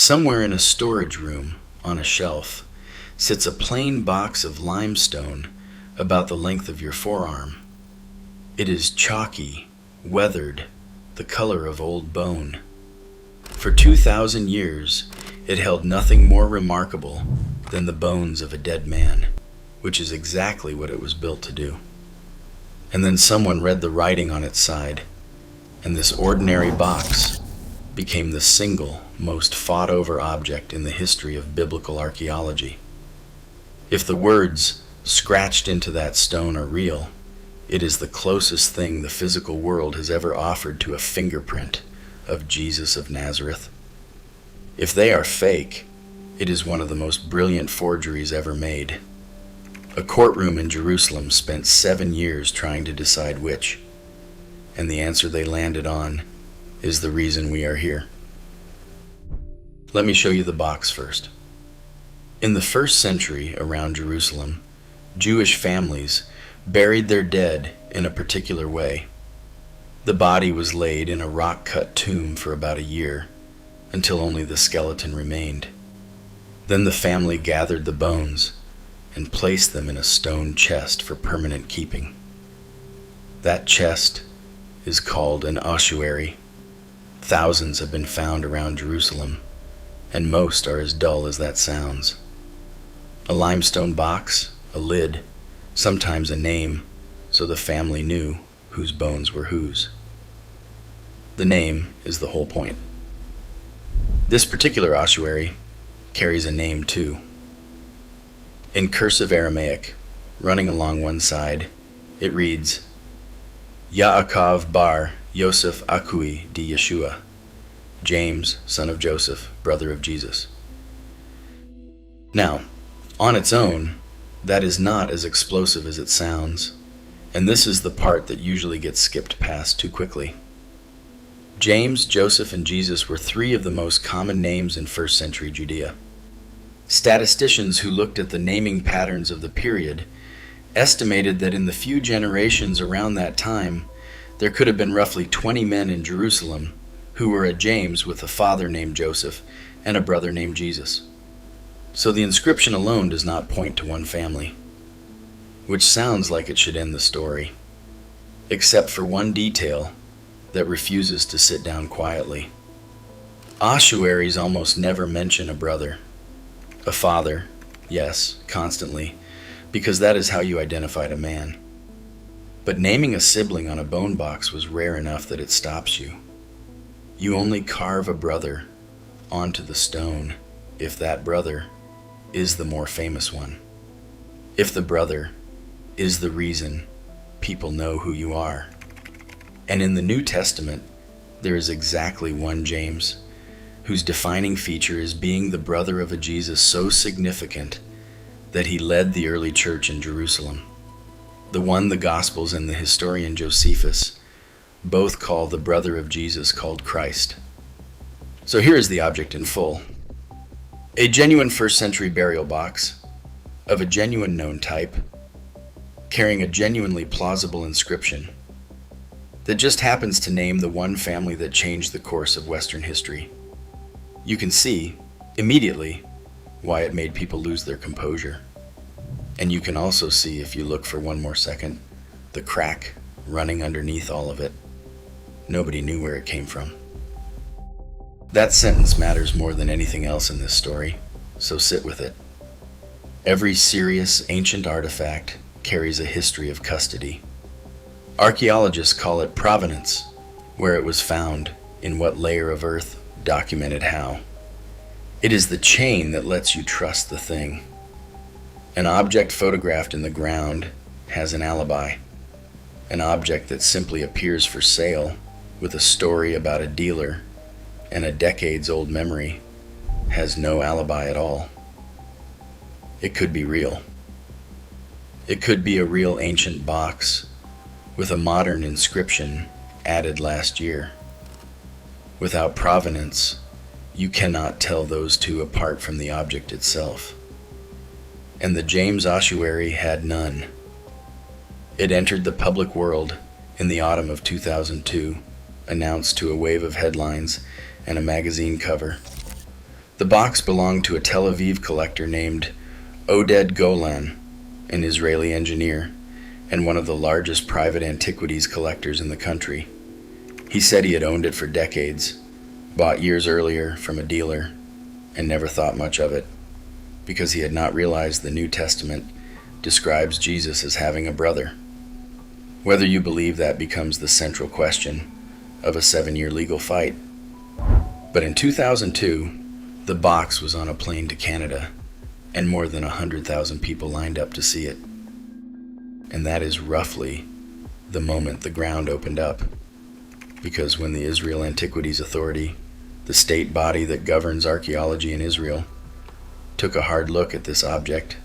Somewhere in a storage room, on a shelf, sits a plain box of limestone about the length of your forearm. It is chalky, weathered, the color of old bone. For 2,000 years, it held nothing more remarkable than the bones of a dead man, which is exactly what it was built to do. And then someone read the writing on its side, and this ordinary box became the single most fought-over object in the history of biblical archaeology. If the words scratched into that stone are real, it is the closest thing the physical world has ever offered to a fingerprint of Jesus of Nazareth. If they are fake, it is one of the most brilliant forgeries ever made. A courtroom in Jerusalem spent 7 years trying to decide which, and the answer they landed on is the reason we are here. Let me show you the box first. In the 1st century around Jerusalem, Jewish families buried their dead in a particular way. The body was laid in a rock-cut tomb for about a year, until only the skeleton remained. Then the family gathered the bones and placed them in a stone chest for permanent keeping. That chest is called an ossuary. Thousands have been found around Jerusalem, and most are as dull as that sounds. A limestone box, a lid, sometimes a name, so the family knew whose bones were whose. The name is the whole point. This particular ossuary carries a name too. In cursive Aramaic, running along one side, it reads, Yaakov bar Yosef Akui di Yeshua, James, son of Joseph, brother of Jesus. Now, on its own, that is not as explosive as it sounds, and this is the part that usually gets skipped past too quickly. James, Joseph, and Jesus were 3 of the most common names in 1st century Judea. Statisticians who looked at the naming patterns of the period estimated that in the few generations around that time, there could have been roughly 20 men in Jerusalem who were a James with a father named Joseph and a brother named Jesus. So the inscription alone does not point to one family, which sounds like it should end the story, except for one detail that refuses to sit down quietly. Ossuaries almost never mention a brother. A father, yes, constantly, because that is how you identified a man. But naming a sibling on a bone box was rare enough that it stops you. You only carve a brother onto the stone if that brother is the more famous one. If the brother is the reason people know who you are. And in the New Testament, there is exactly one James, whose defining feature is being the brother of a Jesus so significant that he led the early church in Jerusalem. The one the Gospels and the historian Josephus both call the brother of Jesus called Christ. So here is the object in full. A genuine 1st century burial box of a genuine known type, carrying a genuinely plausible inscription that just happens to name the one family that changed the course of Western history. You can see immediately why it made people lose their composure. And you can also see, if you look for one more second, the crack running underneath all of it. Nobody knew where it came from. That sentence matters more than anything else in this story, so sit with it. Every serious ancient artifact carries a history of custody. Archaeologists call it provenance, where it was found, in what layer of earth, documented how. It is the chain that lets you trust the thing. An object photographed in the ground has an alibi. An object that simply appears for sale with a story about a dealer and a decades-old memory has no alibi at all. It could be real. It could be a real ancient box with a modern inscription added last year. Without provenance, you cannot tell those two apart from the object itself. And the James Ossuary had none. It entered the public world in the autumn of 2002, announced to a wave of headlines and a magazine cover. The box belonged to a Tel Aviv collector named Oded Golan, an Israeli engineer, and one of the largest private antiquities collectors in the country. He said he had owned it for decades, bought years earlier from a dealer, and never thought much of it, because he had not realized the New Testament describes Jesus as having a brother. Whether you believe that becomes the central question of a 7-year legal fight. But in 2002, the box was on a plane to Canada, and more than 100,000 people lined up to see it. And that is roughly the moment the ground opened up, because when the Israel Antiquities Authority, the state body that governs archaeology in Israel, took a hard look at this object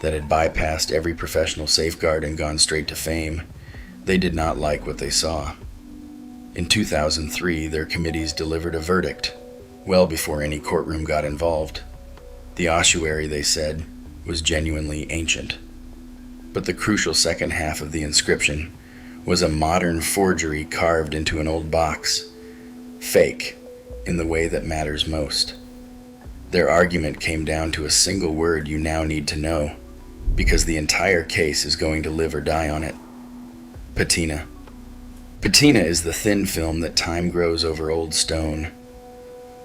that had bypassed every professional safeguard and gone straight to fame, they did not like what they saw. In 2003, their committees delivered a verdict, well before any courtroom got involved. The ossuary, they said, was genuinely ancient. But the crucial second half of the inscription was a modern forgery carved into an old box, fake in the way that matters most. Their argument came down to a single word you now need to know, because the entire case is going to live or die on it: patina. Patina is the thin film that time grows over old stone.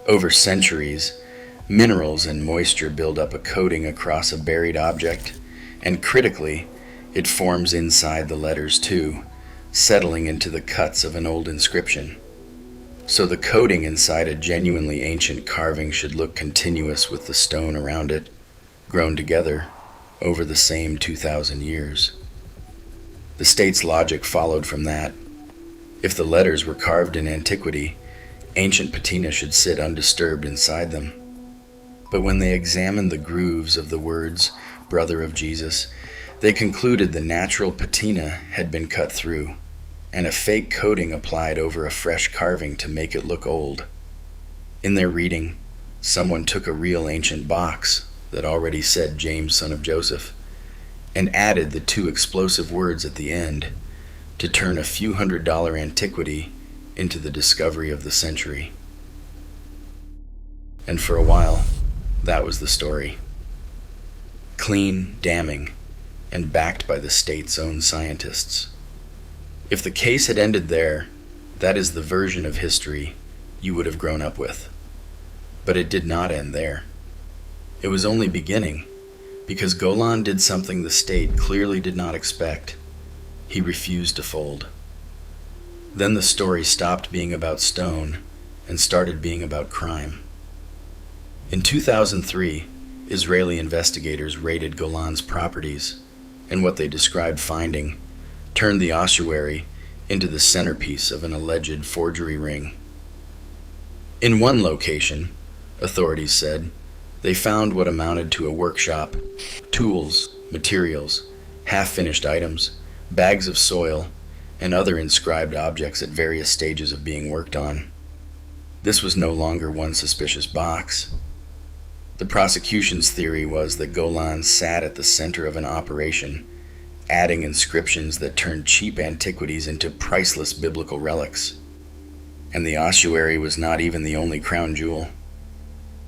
Over centuries, minerals and moisture build up a coating across a buried object, and critically, it forms inside the letters too, settling into the cuts of an old inscription. So the coating inside a genuinely ancient carving should look continuous with the stone around it, grown together over the same 2,000 years. The state's logic followed from that. If the letters were carved in antiquity, ancient patina should sit undisturbed inside them. But when they examined the grooves of the words, "Brother of Jesus," they concluded the natural patina had been cut through, and a fake coating applied over a fresh carving to make it look old. In their reading, someone took a real ancient box that already said James, son of Joseph, and added the 2 explosive words at the end to turn a few $100 antiquity into the discovery of the century. And for a while, that was the story. Clean, damning, and backed by the state's own scientists. If the case had ended there, that is the version of history you would have grown up with. But it did not end there. It was only beginning, because Golan did something the state clearly did not expect. He refused to fold. Then the story stopped being about stone and started being about crime. In 2003, Israeli investigators raided Golan's properties, and what they described finding turned the ossuary into the centerpiece of an alleged forgery ring. In one location, authorities said, they found what amounted to a workshop: tools, materials, half-finished items, bags of soil, and other inscribed objects at various stages of being worked on. This was no longer one suspicious box. The prosecution's theory was that Golan sat at the center of an operation, adding inscriptions that turned cheap antiquities into priceless biblical relics. And the ossuary was not even the only crown jewel.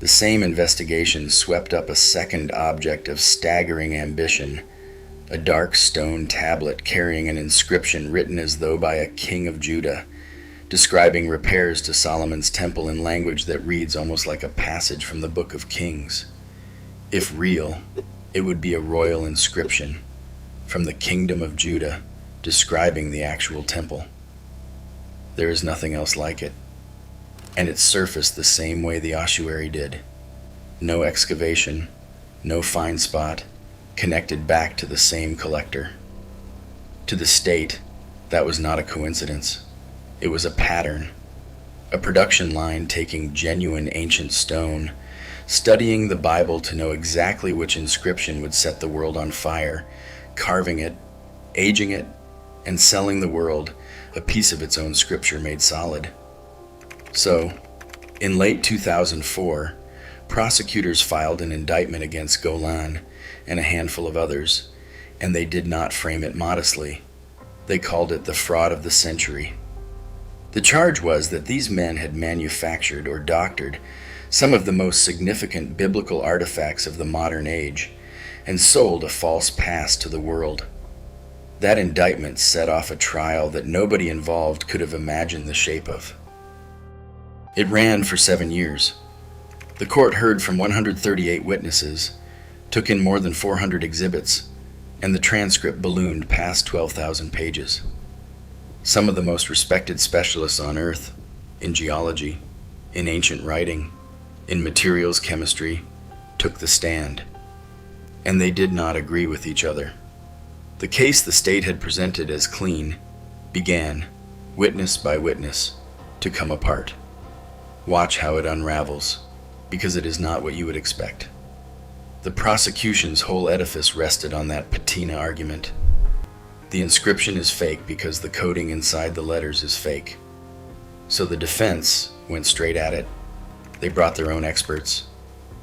The same investigation swept up a second object of staggering ambition: a dark stone tablet carrying an inscription written as though by a king of Judah, describing repairs to Solomon's temple in language that reads almost like a passage from the Book of Kings. If real, it would be a royal inscription from the kingdom of Judah describing the actual temple. There is nothing else like it, and it surfaced the same way the ossuary did. No excavation, no fine spot, connected back to the same collector. To the state, that was not a coincidence. It was a pattern, a production line taking genuine ancient stone, studying the Bible to know exactly which inscription would set the world on fire, carving it, aging it, and selling the world a piece of its own scripture made solid. So, in late 2004, prosecutors filed an indictment against Golan and a handful of others, and they did not frame it modestly. They called it the fraud of the century. The charge was that these men had manufactured or doctored some of the most significant biblical artifacts of the modern age, and sold a false past to the world. That indictment set off a trial that nobody involved could have imagined the shape of. It ran for 7 years. The court heard from 138 witnesses, took in more than 400 exhibits, and the transcript ballooned past 12,000 pages. Some of the most respected specialists on earth, in geology, in ancient writing, in materials chemistry, took the stand, and they did not agree with each other. The case the state had presented as clean began, witness by witness, to come apart. Watch how it unravels, because it is not what you would expect. The prosecution's whole edifice rested on that patina argument. The inscription is fake because the coding inside the letters is fake. So the defense went straight at it. They brought their own experts,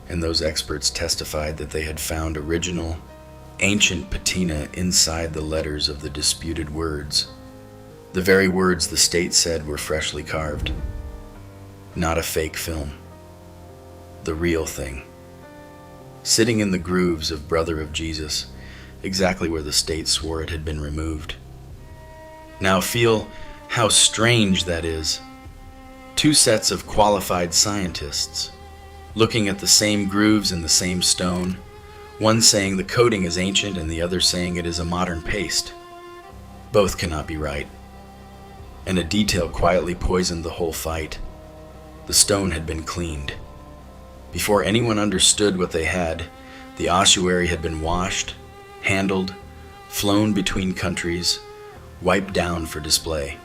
and those experts testified that they had found original, ancient patina inside the letters of the disputed words. The very words the state said were freshly carved. Not a fake film. The real thing. Sitting in the grooves of Brother of Jesus, exactly where the state swore it had been removed. Now feel how strange that is. Two sets of qualified scientists, looking at the same grooves in the same stone, one saying the coating is ancient and the other saying it is a modern paste. Both cannot be right. And a detail quietly poisoned the whole fight. The stone had been cleaned. Before anyone understood what they had, the ossuary had been washed, handled, flown between countries, wiped down for display.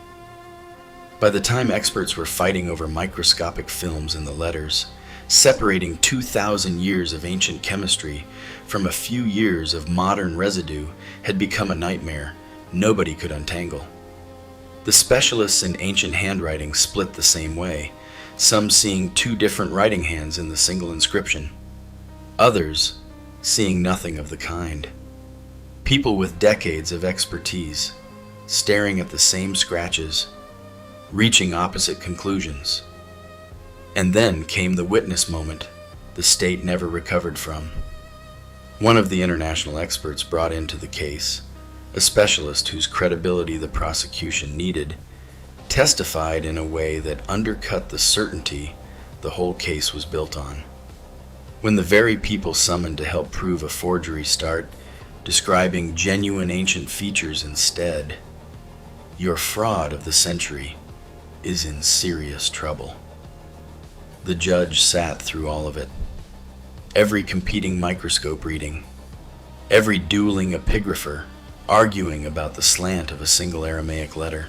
By the time experts were fighting over microscopic films in the letters, separating 2,000 years of ancient chemistry from a few years of modern residue had become a nightmare nobody could untangle. The specialists in ancient handwriting split the same way, some seeing two different writing hands in the single inscription, others seeing nothing of the kind. People with decades of expertise, staring at the same scratches, reaching opposite conclusions. And then came the witness moment the state never recovered from. One of the international experts brought into the case, a specialist whose credibility the prosecution needed, testified in a way that undercut the certainty the whole case was built on. When the very people summoned to help prove a forgery start describing genuine ancient features instead, your fraud of the century is in serious trouble. The judge sat through all of it. Every competing microscope reading, every dueling epigrapher arguing about the slant of a single Aramaic letter.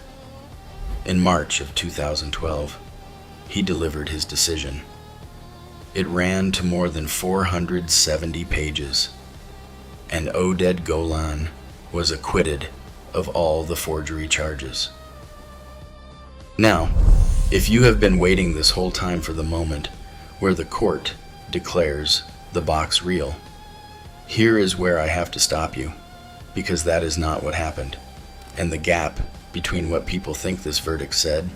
In March of 2012, he delivered his decision. It ran to more than 470 pages, and Oded Golan was acquitted of all the forgery charges. Now, if you have been waiting this whole time for the moment where the court declares the box real, here is where I have to stop you, because that is not what happened, and the gap between what people think this verdict said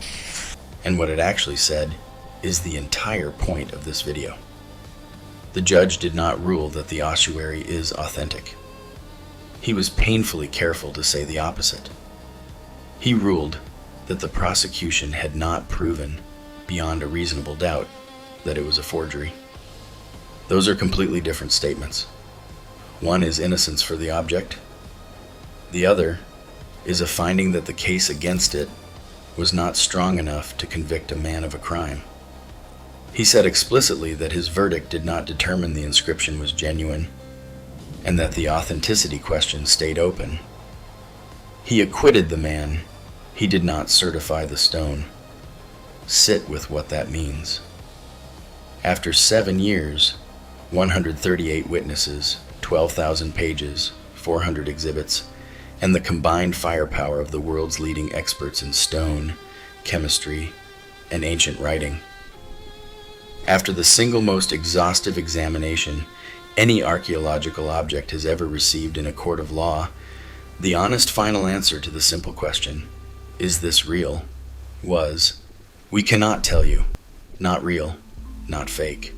and what it actually said is the entire point of this video. The judge did not rule that the ossuary is authentic. He was painfully careful to say the opposite. He ruled that the prosecution had not proven, beyond a reasonable doubt, that it was a forgery. Those are completely different statements. One is innocence for the object. The other is a finding that the case against it was not strong enough to convict a man of a crime. He said explicitly that his verdict did not determine the inscription was genuine, and that the authenticity question stayed open. He acquitted the man. He did not certify the stone. Sit with what that means. After 7 years, 138 witnesses, 12,000 pages, 400 exhibits, and the combined firepower of the world's leading experts in stone, chemistry, and ancient writing. After the single most exhaustive examination any archaeological object has ever received in a court of law, the honest final answer to the simple question, "Is this real?" was, "We cannot tell you. Not real. not fake.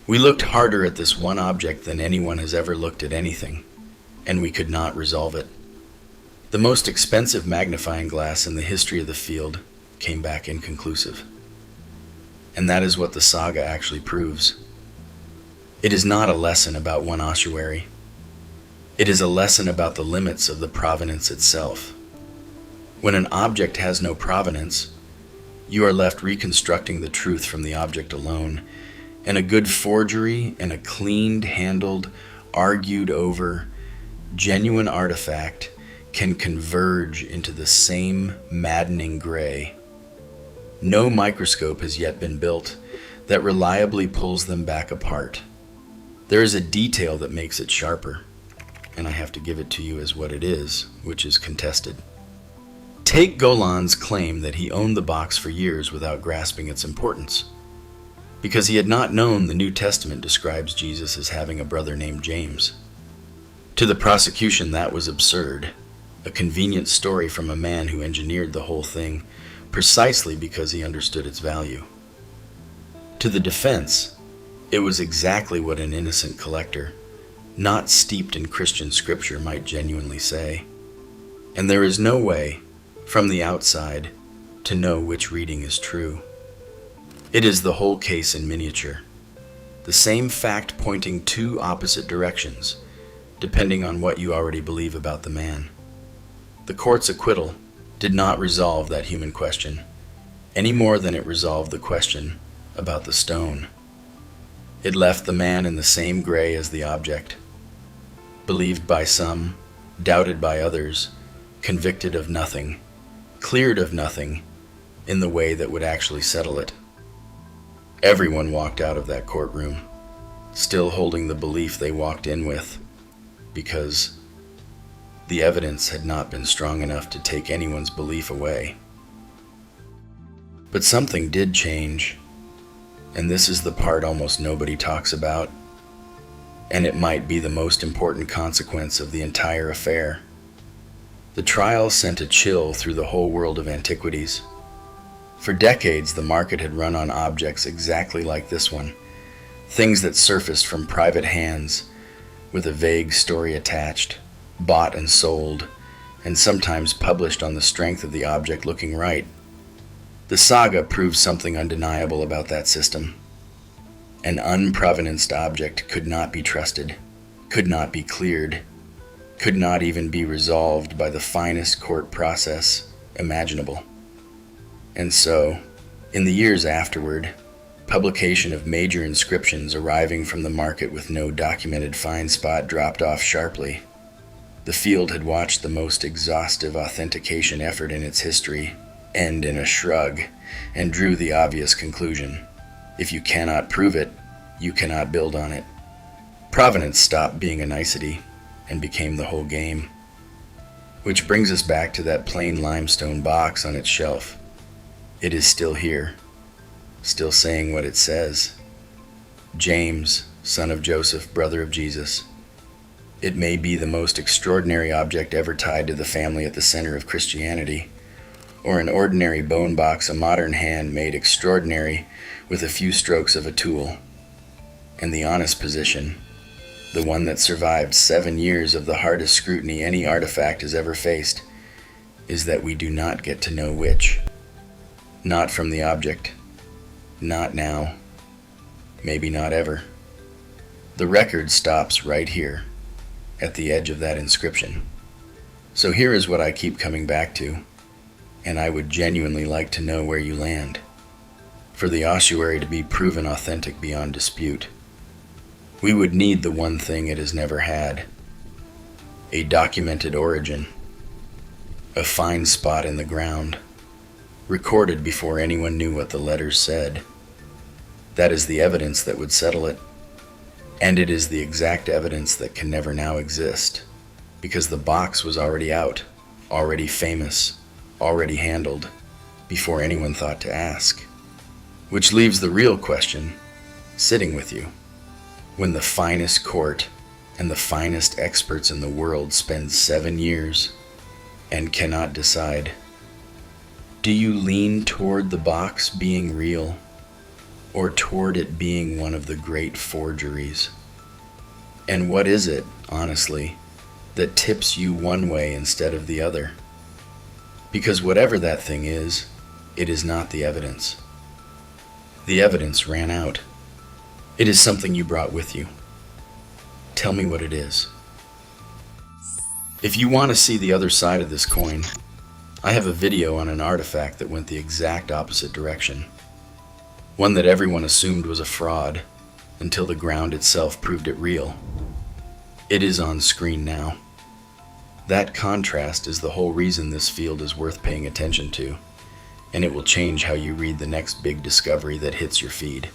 We looked harder at this one object than anyone has ever looked at anything, and we could not resolve it. The most expensive magnifying glass in the history of the field came back inconclusive. And that is what the saga actually proves. It is not a lesson about one ossuary. It is a lesson about the limits of the provenance itself. When an object has no provenance, you are left reconstructing the truth from the object alone, and a good forgery and a cleaned, handled, argued over, genuine artifact can converge into the same maddening gray. No microscope has yet been built that reliably pulls them back apart. There is a detail that makes it sharper, and I have to give it to you as what it is, which is contested. Take Golan's claim that he owned the box for years without grasping its importance, because he had not known the New Testament describes Jesus as having a brother named James. To the prosecution, that was absurd, a convenient story from a man who engineered the whole thing precisely because he understood its value. To the defense, it was exactly what an innocent collector, not steeped in Christian scripture, might genuinely say. And there is no way, from the outside, to know which reading is true. It is the whole case in miniature. The same fact pointing two opposite directions, depending on what you already believe about the man. The court's acquittal did not resolve that human question, any more than it resolved the question about the stone. It left the man in the same gray as the object, believed by some, doubted by others, convicted of nothing, cleared of nothing, in the way that would actually settle it. Everyone walked out of that courtroom, still holding the belief they walked in with, because the evidence had not been strong enough to take anyone's belief away. But something did change, and this is the part almost nobody talks about, and it might be the most important consequence of the entire affair. The trial sent a chill through the whole world of antiquities. For decades, the market had run on objects exactly like this one, things that surfaced from private hands with a vague story attached, bought and sold, and sometimes published on the strength of the object looking right. The saga proves something undeniable about that system. An unprovenanced object could not be trusted, could not be cleared, could not even be resolved by the finest court process imaginable. And so, in the years afterward, publication of major inscriptions arriving from the market with no documented find spot dropped off sharply. The field had watched the most exhaustive authentication effort in its history end in a shrug, and drew the obvious conclusion: if you cannot prove it, you cannot build on it. Provenance stopped being a nicety and became the whole game. Which brings us back to that plain limestone box on its shelf. It is still here, still saying what it says. James, son of Joseph, brother of Jesus. It may be the most extraordinary object ever tied to the family at the center of Christianity, or an ordinary bone box a modern hand made extraordinary with a few strokes of a tool. And the honest position, the one that survived 7 years of the hardest scrutiny any artifact has ever faced, is that we do not get to know which. Not from the object. Not now. Maybe not ever. The record stops right here, at the edge of that inscription. So here is what I keep coming back to, and I would genuinely like to know where you land. For the ossuary to be proven authentic beyond dispute, we would need the one thing it has never had: a documented origin, a find spot in the ground, recorded before anyone knew what the letters said. That is the evidence that would settle it, and it is the exact evidence that can never now exist, because the box was already out, already famous, already handled, before anyone thought to ask. Which leaves the real question sitting with you. When the finest court and the finest experts in the world spend 7 years and cannot decide, do you lean toward the box being real, or toward it being one of the great forgeries? And what is it, honestly, that tips you one way instead of the other? Because whatever that thing is, it is not the evidence. The evidence ran out. It is something you brought with you. Tell me what it is. If you want to see the other side of this coin, I have a video on an artifact that went the exact opposite direction. One that everyone assumed was a fraud, until the ground itself proved it real. It is on screen now. That contrast is the whole reason this field is worth paying attention to, and it will change how you read the next big discovery that hits your feed.